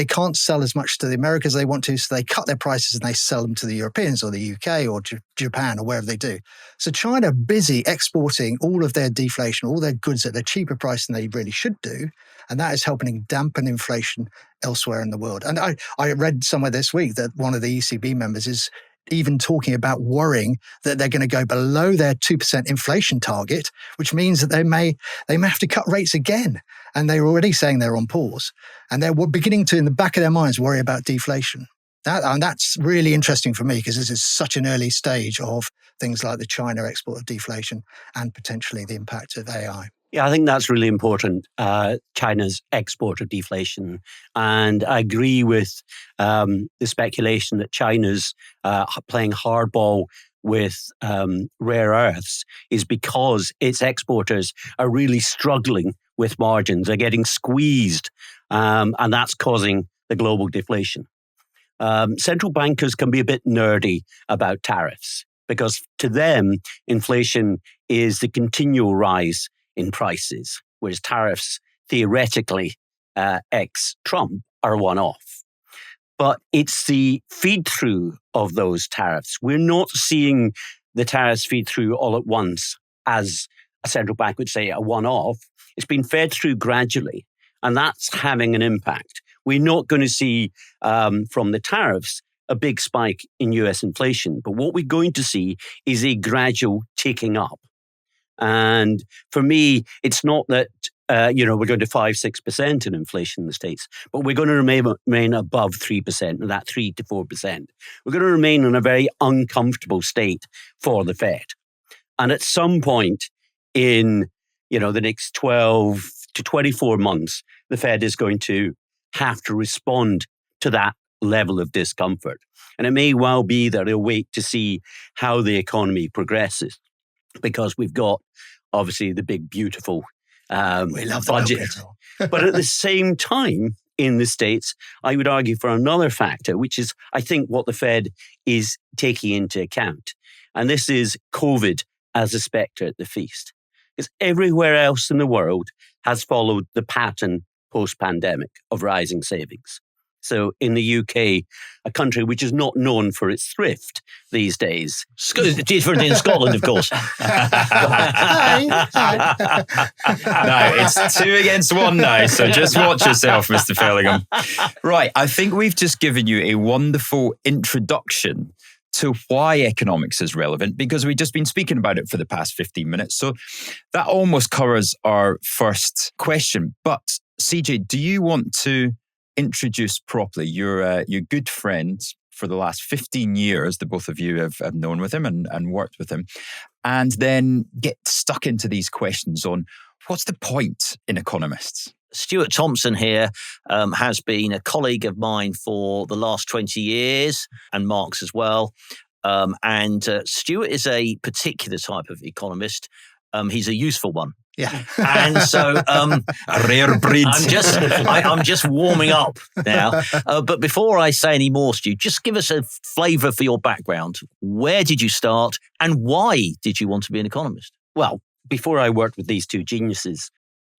can't sell as much to the Americans as they want to, so they cut their prices and they sell them to the Europeans or the UK or Japan or wherever they do. So China are busy exporting all of their deflation, all their goods at a cheaper price than they really should do. And that is helping dampen inflation elsewhere in the world. And I read somewhere this week that one of the ECB members is even talking about worrying that they're going to go below their 2% inflation target, which means that they may have to cut rates again. And they're already saying they're on pause. And they're beginning to, in the back of their minds, worry about deflation. And that's really interesting for me because this is such an early stage of things like the China export of deflation and potentially the impact of AI. Yeah, I think that's really important, China's export of deflation. And I agree with the speculation that China's playing hardball with rare earths is because its exporters are really struggling with margins. They're getting squeezed, and that's causing the global deflation. Central bankers can be a bit nerdy about tariffs because to them, inflation is the continual rise in prices, whereas tariffs, theoretically, ex-Trump, are one-off. But it's the feed-through of those tariffs. We're not seeing the tariffs feed through all at once, as a central bank would say, a one-off. It's been fed through gradually, and that's having an impact. We're not going to see, from the tariffs, a big spike in US inflation. But what we're going to see is a gradual ticking up. And for me, it's not that, we're going to 5-6% in inflation in the States, but we're going to remain above 3%, and that 3 to 4%. We're going to remain in a very uncomfortable state for the Fed. And at some point in, the next 12 to 24 months, the Fed is going to have to respond to that level of discomfort. And it may well be that they'll wait to see how the economy progresses, because we've got obviously the big, beautiful we love the budget. But at the same time, in the States, I would argue for another factor, which is, I think, what the Fed is taking into account. And this is COVID as a spectre at the feast. Because everywhere else in the world has followed the pattern post-pandemic of rising savings. So in the UK, a country which is not known for its thrift these days. Different in Scotland, of course. No, it's 2 against 1 now, so just watch yourself, Mr. Fellingham. Right, I think we've just given you a wonderful introduction to why economics is relevant, because we've just been speaking about it for the past 15 minutes. So that almost covers our first question. But CJ, do you want to introduce properly your good friend for the last 15 years, the both of you have known with him and worked with him, and then get stuck into these questions on what's the point in economists? Stuart Thompson here has been a colleague of mine for the last 20 years, and Mark's as well. And Stuart is a particular type of economist. He's a useful one. Yeah. And so a rare breed. I'm just warming up now. But before I say any more, Stu, just give us a flavour for your background. Where did you start and why did you want to be an economist? Well, before I worked with these two geniuses,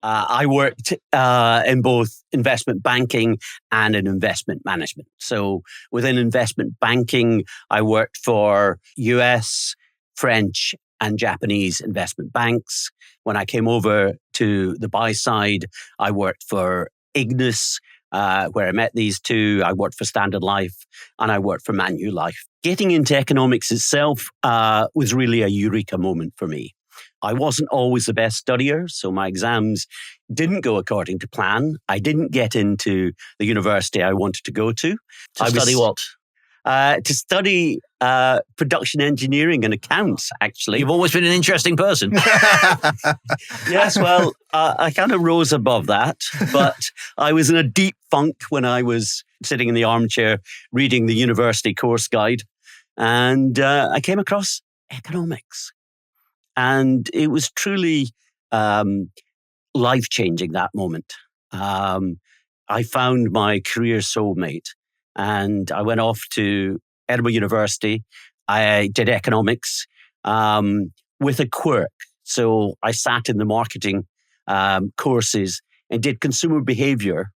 I worked in both investment banking and in investment management. So within investment banking, I worked for US, French, and Japanese investment banks. When I came over to the buy side, I worked for Ignis, where I met these two. I worked for Standard Life, and I worked for Manulife. Getting into economics itself was really a eureka moment for me. I wasn't always the best studier, so my exams didn't go according to plan. I didn't get into the university I wanted to go to. Study what? To study production engineering and accounts, actually. You've always been an interesting person. Yes, well, I kind of rose above that, but I was in a deep funk when I was sitting in the armchair reading the university course guide, and I came across economics. And it was truly life-changing, that moment. I found my career soulmate, and I went off to Edinburgh University. I did economics with a quirk. So I sat in the marketing courses and did consumer behaviour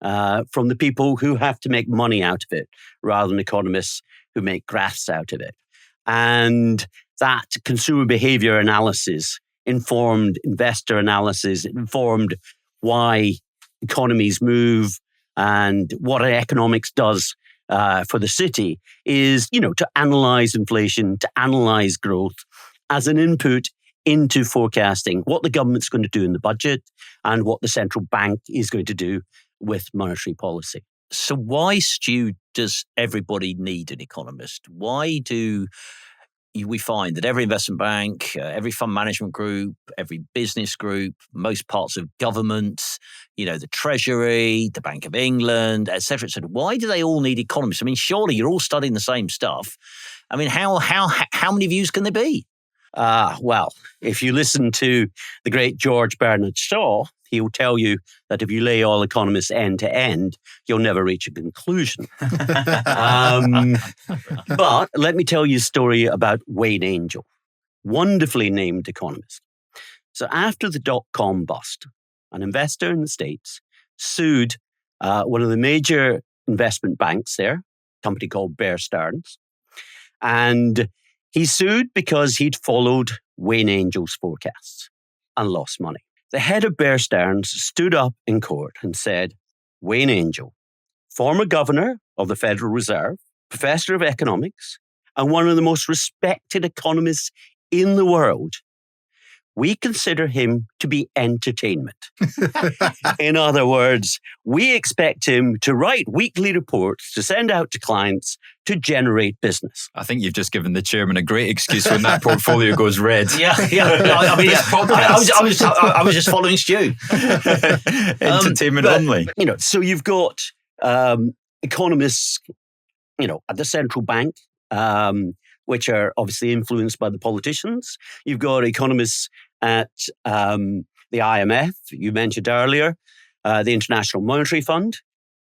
from the people who have to make money out of it, rather than economists who make graphs out of it. And that consumer behaviour analysis informed investor analysis. It informed why economies move and what economics does for the city is, to analyse inflation, to analyse growth as an input into forecasting what the government's going to do in the budget and what the central bank is going to do with monetary policy. So why, Stu, does everybody need an economist? Why do we find that every investment bank, every fund management group, every business group, most parts of government, the Treasury, the Bank of England, et cetera, why do they all need economists? I mean, surely you're all studying the same stuff. I mean, how many views can there be? Well, if you listen to the great George Bernard Shaw, he'll tell you that if you lay all economists end to end, you'll never reach a conclusion. But let me tell you a story about Wayne Angel, wonderfully named economist. So after the dot-com bust, an investor in the States sued one of the major investment banks there, a company called Bear Stearns, and he sued because he'd followed Wayne Angel's forecasts and lost money. The head of Bear Stearns stood up in court and said, Wayne Angel, former governor of the Federal Reserve, professor of economics, and one of the most respected economists in the world, we consider him to be entertainment. In other words, we expect him to write weekly reports to send out to clients to generate business. I think you've just given the chairman a great excuse when that portfolio goes red. Yeah. I mean, I was just following Stu. Entertainment only. So you've got economists, at the central bank, which are obviously influenced by the politicians. You've got economists at the IMF, you mentioned earlier, the International Monetary Fund.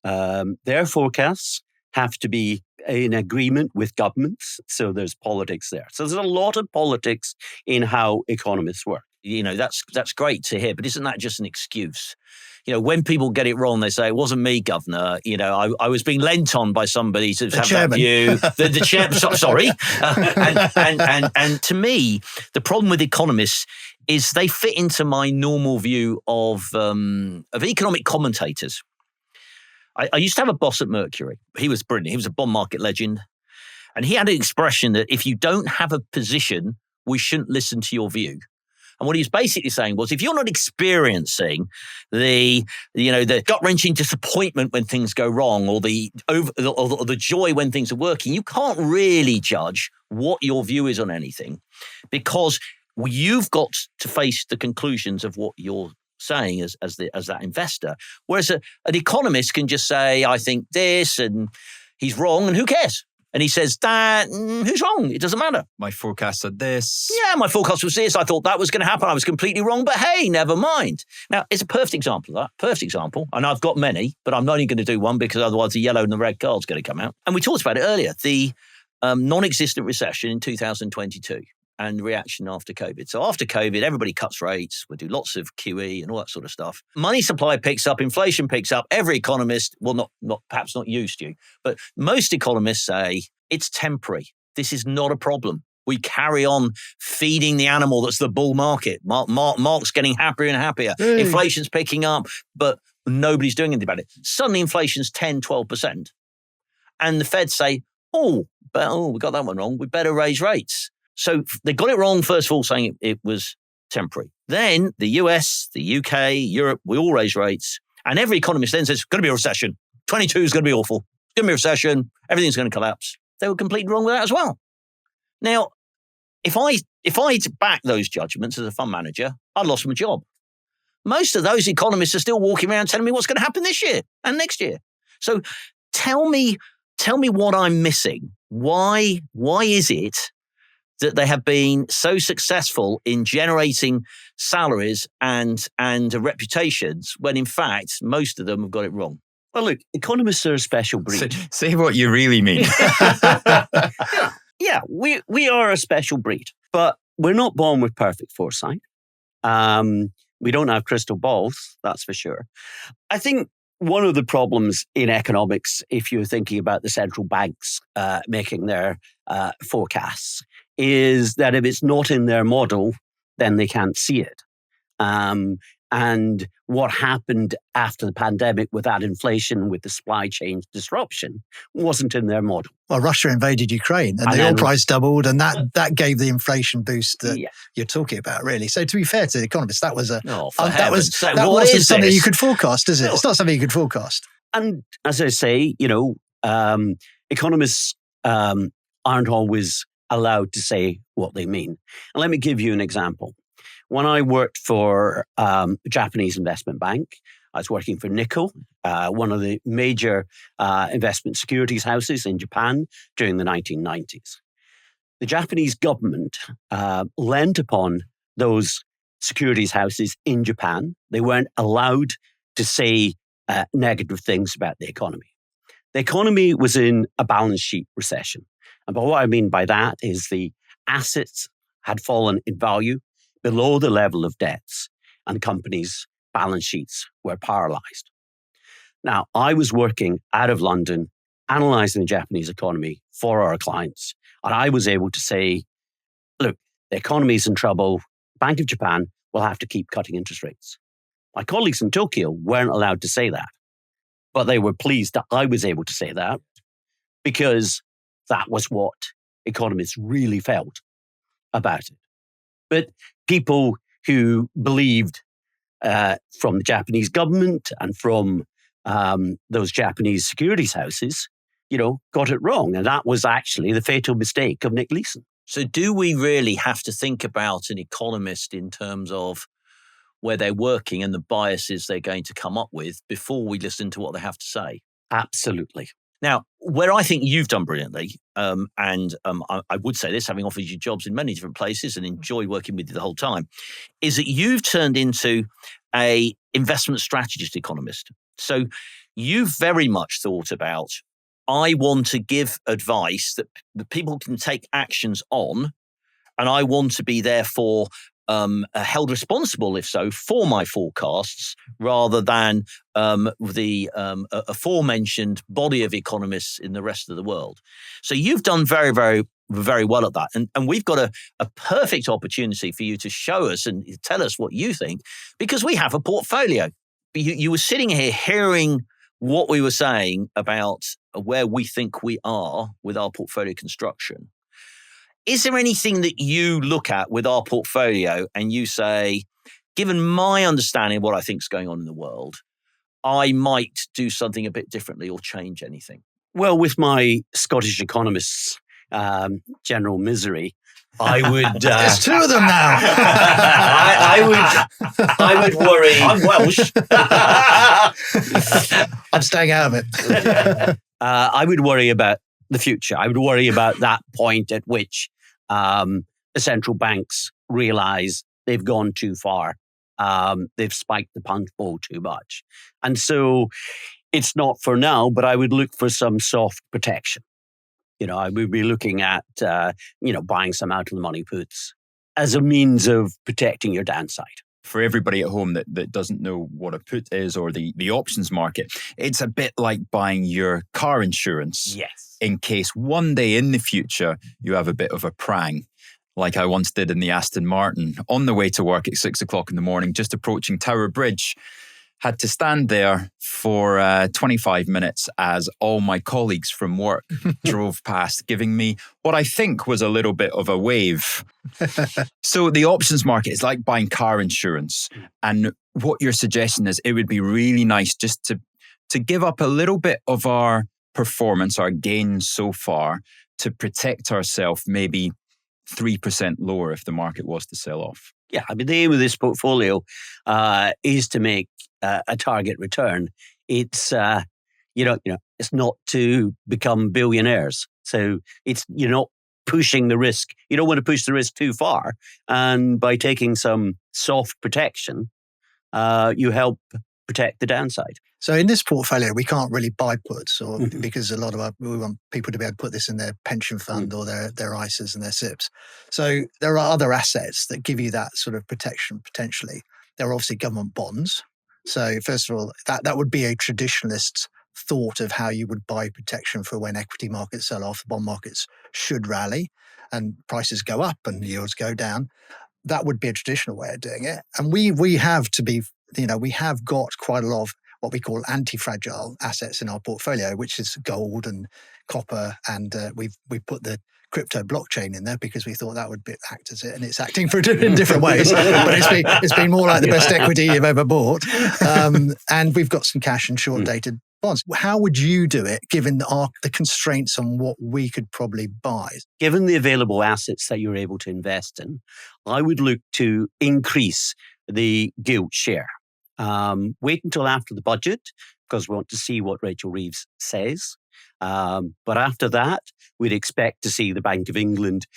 Their forecasts have to be in agreement with governments, so there's politics there. So there's a lot of politics in how economists work. That's great to hear, but isn't that just an excuse? When people get it wrong, they say, it wasn't me, Governor. I was being lent on by somebody to have that view. The chairman, sorry. And to me, the problem with economists is they fit into my normal view of economic commentators. I used to have a boss at Mercury. He was brilliant. He was a bond market legend. And he had an expression that if you don't have a position, we shouldn't listen to your view. And what he was basically saying was, if you're not experiencing the gut-wrenching disappointment when things go wrong, or the joy when things are working, you can't really judge what your view is on anything, because you've got to face the conclusions of what you're saying as that investor. Whereas an economist can just say, I think this, and he's wrong, and who cares? And he says, that, who's wrong? It doesn't matter. My forecast said this. Yeah, my forecast was this. I thought that was going to happen. I was completely wrong, but hey, never mind. Now, it's a perfect example of that. Perfect example. And I've got many, but I'm only going to do one because otherwise the yellow and the red card's going to come out. And we talked about it earlier, the non-existent recession in 2022 and reaction after COVID. So after COVID, everybody cuts rates. We do lots of QE and all that sort of stuff. Money supply picks up, inflation picks up. Every economist, well, perhaps not you, Stu, but most economists say it's temporary. This is not a problem. We carry on feeding the animal that's the bull market. Mark's getting happier and happier. Inflation's picking up, but nobody's doing anything about it. Suddenly inflation's 10, 12%. And the Fed say, we got that one wrong. We better raise rates. So they got it wrong, first of all, saying it was temporary. Then the US, the UK, Europe, we all raise rates. And every economist then says, it's going to be a recession. 22 is going to be awful. It's going to be a recession. Everything's going to collapse. They were completely wrong with that as well. Now, if I back those judgments as a fund manager, I'd lost my job. Most of those economists are still walking around telling me what's going to happen this year and next year. So tell me what I'm missing. Why is it that they have been so successful in generating salaries and reputations when in fact most of them have got it wrong. Well, look, economists are a special breed. Say what you really mean. Yeah, we are a special breed, but we're not born with perfect foresight. We don't have crystal balls, that's for sure. I think one of the problems in economics, if you're thinking about the central banks making their forecasts, is that if it's not in their model, then they can't see it. And what happened after the pandemic with that inflation, with the supply chain disruption, wasn't in their model. Well, Russia invaded Ukraine and the oil price doubled, and that gave the inflation boost that you're talking about, really. So to be fair to the economists, that was wasn't something you could forecast, is it? It's not something you could forecast. And as I say, economists aren't always allowed to say what they mean. And let me give you an example. When I worked for a Japanese investment bank, I was working for Nikko, one of the major investment securities houses in Japan during the 1990s. The Japanese government lent upon those securities houses in Japan. They weren't allowed to say negative things about the economy. The economy was in a balance sheet recession. And what I mean by that is the assets had fallen in value below the level of debts, and companies' balance sheets were paralyzed. Now, I was working out of London, analyzing the Japanese economy for our clients, and I was able to say, look, the economy is in trouble. Bank of Japan will have to keep cutting interest rates. My colleagues in Tokyo weren't allowed to say that, but they were pleased that I was able to say that because that was what economists really felt about it. But people who believed from the Japanese government and from those Japanese securities houses, got it wrong. And that was actually the fatal mistake of Nick Leeson. So do we really have to think about an economist in terms of where they're working and the biases they're going to come up with before we listen to what they have to say? Absolutely. Now, where I think you've done brilliantly, I would say this, having offered you jobs in many different places and enjoyed working with you the whole time, is that you've turned into a investment strategist economist. So you've very much thought about, I want to give advice that people can take actions on, and I want to be therefore held responsible, if so, for my forecasts rather than the aforementioned body of economists in the rest of the world. So you've done very, very, very well at that. And we've got a perfect opportunity for you to show us and tell us what you think, because we have a portfolio. You were sitting here hearing what we were saying about where we think we are with our portfolio construction. Is there anything that you look at with our portfolio and you say, given my understanding of what I think is going on in the world, I might do something a bit differently or change anything? Well, with my Scottish economists' general misery, I would... There's two of them now. I would worry... I'm Welsh. I'm staying out of it. I would worry about the future. I would worry about that point at which the central banks realize they've gone too far. They've spiked the punch bowl too much. And so it's not for now, but I would look for some soft protection. I would be looking at, buying some out of the money puts as a means of protecting your downside. For everybody at home that doesn't know what a put is or the options market, it's a bit like buying your car insurance. Yes. In case one day in the future you have a bit of a prang, like I once did in the Aston Martin, on the way to work at 6 o'clock in the morning, just approaching Tower Bridge. Had to stand there for 25 minutes as all my colleagues from work drove past, giving me what I think was a little bit of a wave. So the options market is like buying car insurance. And what you're suggesting is it would be really nice just to give up a little bit of our performance, our gains so far, to protect ourselves maybe 3% lower if the market was to sell off. Yeah, I mean, the aim of this portfolio is to make a target return. It's it's not to become billionaires. So you're not pushing the risk. You don't want to push the risk too far. And by taking some soft protection, you help protect the downside. So in this portfolio, we can't really buy puts, or because a lot of we want people to be able to put this in their pension fund or their ISAs and their SIPs. So there are other assets that give you that sort of protection potentially. There are obviously government bonds. So first of all, that would be a traditionalist's thought of how you would buy protection for when equity markets sell off, bond markets should rally and prices go up and yields go down. That would be a traditional way of doing it. And we have to be, we have got quite a lot of what we call anti-fragile assets in our portfolio, which is gold and copper. And we've put the crypto blockchain in there because we thought that would act as it, and it's acting in different ways. But it's been more like the best equity you've ever bought. And we've got some cash and short-dated bonds. How would you do it, given the constraints on what we could probably buy? Given the available assets that you're able to invest in, I would look to increase the gilt share. Wait until after the budget, because we want to see what Rachel Reeves says. But after that, we'd expect to see the Bank of England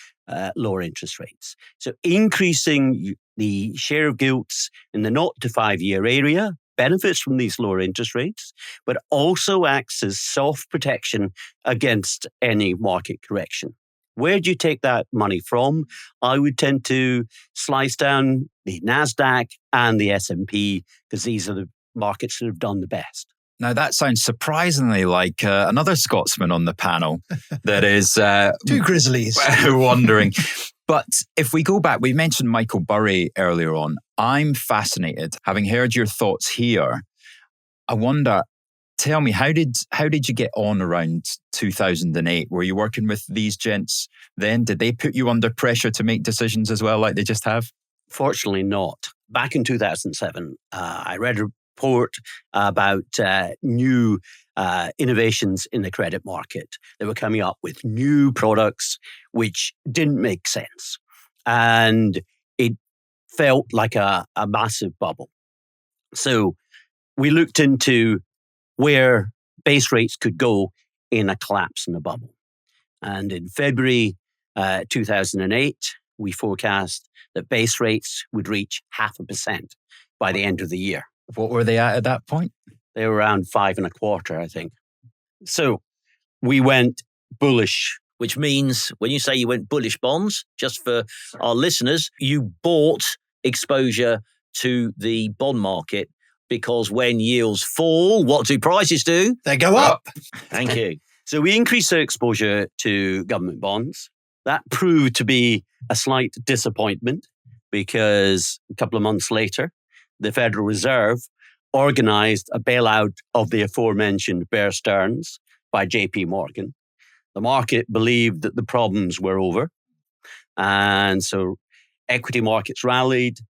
lower interest rates. So increasing the share of gilts in the 0 to 5 year area benefits from these lower interest rates, but also acts as soft protection against any market correction. Where do you take that money from? I would tend to slice down the NASDAQ and the S&P because these are the markets that have done the best. Now, that sounds surprisingly like another Scotsman on the panel that is... Two Grizzlies. Wondering. But if we go back, we mentioned Michael Burry earlier on. I'm fascinated, having heard your thoughts here. I wonder, tell me, how did you get on around 2008? Were you working with these gents then? Did they put you under pressure to make decisions as well, like they just have? Fortunately not. Back in 2007, I read a report about new innovations in the credit market. They were coming up with new products which didn't make sense. And it felt like a massive bubble. So we looked into where base rates could go in a collapse in a bubble. And in February 2008, we forecast that base rates would reach 0.5% by the end of the year. What were they at that point? They were around 5.25%, I think. So we went bullish. Which means when you say you went bullish bonds, just for our listeners, you bought exposure to the bond market because when yields fall, what do prices do? They go up. Thank you. So we increased our exposure to government bonds. That proved to be a slight disappointment because a couple of months later, the Federal Reserve organized a bailout of the aforementioned Bear Stearns by JP Morgan. The market believed that the problems were over. And so equity markets rallied,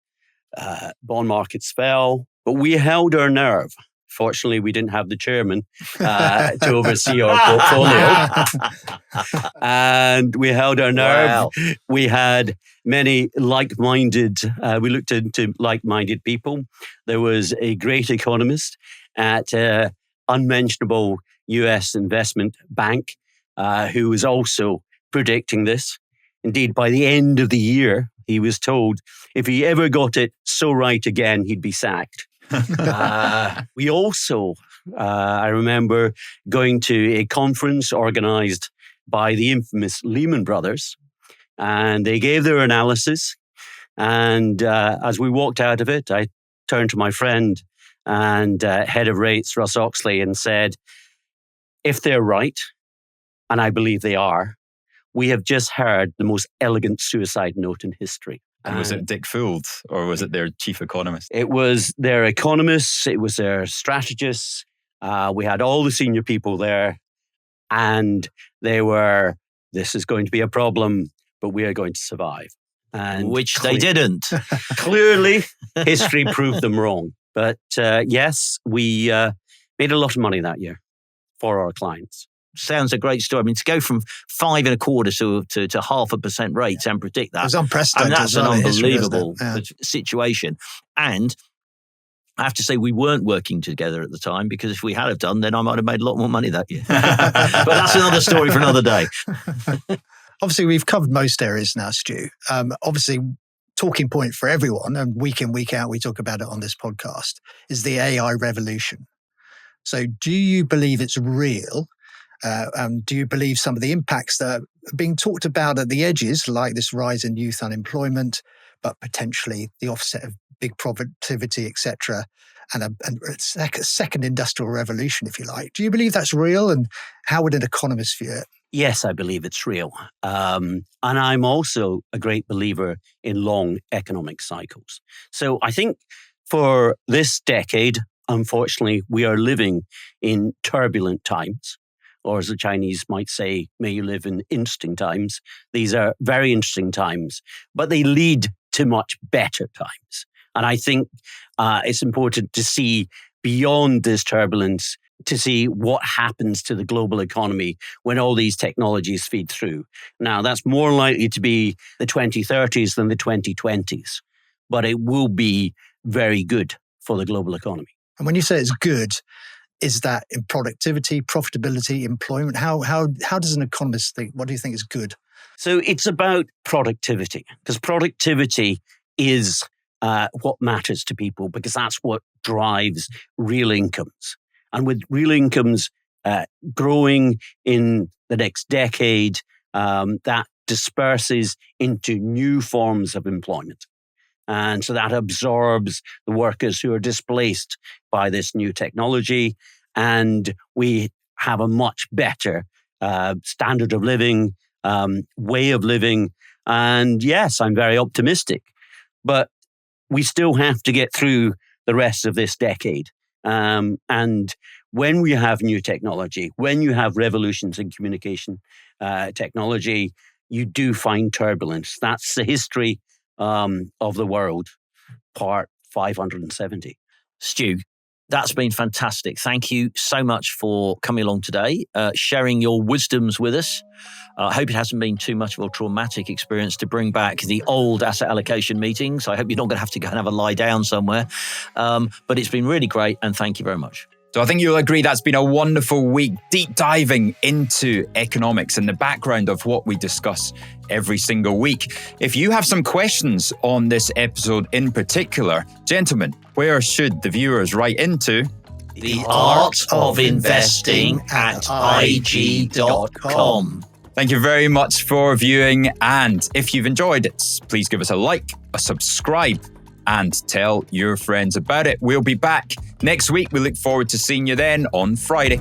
bond markets fell, but we held our nerve. Fortunately, we didn't have the chairman to oversee our portfolio. And we held our nerve. Wow. We had many like-minded, we looked into like-minded people. There was a great economist at unmentionable US investment bank who was also predicting this. Indeed, by the end of the year, he was told if he ever got it so right again, he'd be sacked. We also, I remember going to a conference organized by the infamous Lehman Brothers, and they gave their analysis. And as we walked out of it, I turned to my friend and head of rates, Russ Oxley, and said, if they're right, and I believe they are, we have just heard the most elegant suicide note in history. And was it Dick Fould or was it their chief economist? It was their economists. It was their strategists. We had all the senior people there. And they were, this is going to be a problem, but we are going to survive. And which they didn't. Clearly, history proved them wrong. But yes, we made a lot of money that year for our clients. Sounds a great story. I mean, to go from 5.25% to 0.5% rates and predict that. It was unprecedented. And that's an unbelievable Yeah. situation. And I have to say, we weren't working together at the time because if we had have done, then I might have made a lot more money that year. But that's another story for another day. Obviously, we've covered most areas now, Stu. Obviously, talking point for everyone, and week in, week out, we talk about it on this podcast, is the AI revolution. So do you believe it's real? Do you believe some of the impacts that are being talked about at the edges, like this rise in youth unemployment, but potentially the offset of big productivity, etc., and a second industrial revolution, if you like? Do you believe that's real? And how would an economist view it? Yes, I believe it's real. And I'm also a great believer in long economic cycles. So I think for this decade, unfortunately, we are living in turbulent times, or as the Chinese might say, may you live in interesting times. These are very interesting times, but they lead to much better times. And I think it's important to see beyond this turbulence, to see what happens to the global economy when all these technologies feed through. Now, that's more likely to be the 2030s than the 2020s, but it will be very good for the global economy. And when you say it's good, is that in productivity, profitability, employment? How does an economist think? What do you think is good? So it's about productivity, because productivity is what matters to people, because that's what drives real incomes. And with real incomes growing in the next decade, that disperses into new forms of employment. And so that absorbs the workers who are displaced by this new technology. And we have a much better standard of living, way of living. And yes, I'm very optimistic. But we still have to get through the rest of this decade. And when we have new technology, when you have revolutions in communication technology, you do find turbulence. That's the history of the world, part 570. Stu, that's been fantastic. Thank you so much for coming along today, sharing your wisdoms with us. I hope it hasn't been too much of a traumatic experience to bring back the old asset allocation meetings. I hope you're not going to have to go and have a lie down somewhere. But it's been really great, and thank you very much. So I think you'll agree that's been a wonderful week, deep diving into economics and the background of what we discuss every single week. If you have some questions on this episode in particular, gentlemen, where should the viewers write into? The Art of Investing at IG.com. Thank you very much for viewing. And if you've enjoyed it, please give us a like, a subscribe, and tell your friends about it. We'll be back next week. We look forward to seeing you then on Friday.